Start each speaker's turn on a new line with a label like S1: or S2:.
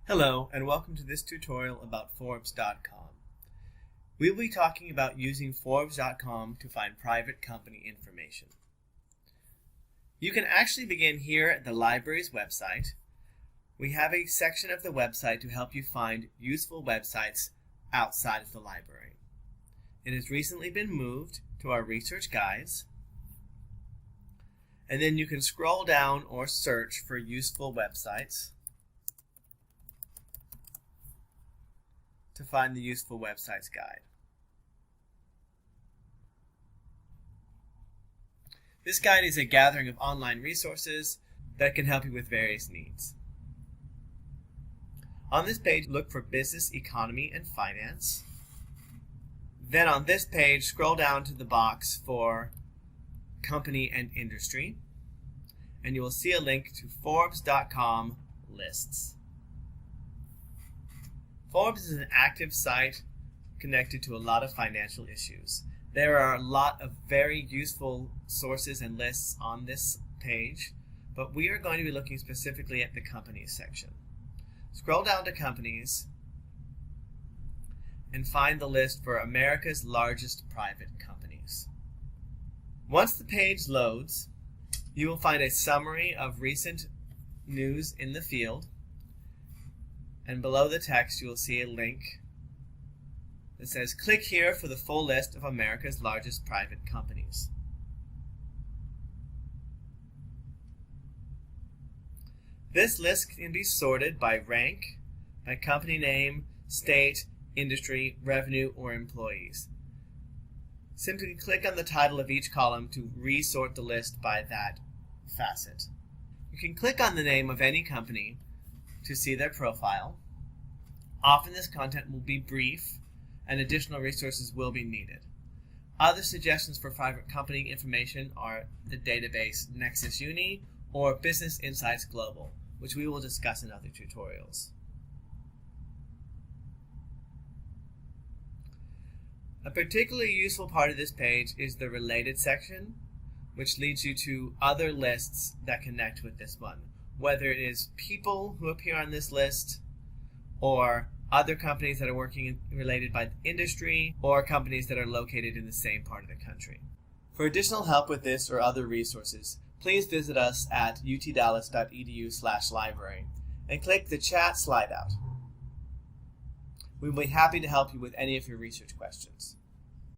S1: Hello and welcome to this tutorial about Forbes.com. We will be talking about using Forbes.com to find private company information. You can actually begin here at the library's website. We have a section of the website to help you find useful websites outside of the library. It has recently been moved to our research guides, and then you can scroll down or search for useful websites to find the Useful Websites guide. This guide is a gathering of online resources that can help you with various needs. On this page, look for Business, Economy, and Finance. Then on this page, scroll down to the box for Company and Industry, and you will see a link to Forbes.com lists. Forbes is an active site connected to a lot of financial issues. There are a lot of very useful sources and lists on this page, but we are going to be looking specifically at the Companies section. Scroll down to Companies and find the list for America's largest private companies. Once the page loads, you will find a summary of recent news in the field, and below the text you will see a link that says click here for the full list of America's largest private companies. This list can be sorted by rank, by company name, state, industry, revenue, or employees. Simply click on the title of each column to resort the list by that facet. You can click on the name of any company to see their profile. Often this content will be brief and additional resources will be needed. Other suggestions for private company information are the database Nexus Uni or Business Insights Global, which we will discuss in other tutorials. A particularly useful part of this page is the Related section, which leads you to other lists that connect with this one, whether it is people who appear on this list, or other companies that are working related by industry, or companies that are located in the same part of the country. For additional help with this or other resources, please visit us at utdallas.edu/library and click the chat slide out. We will be happy to help you with any of your research questions.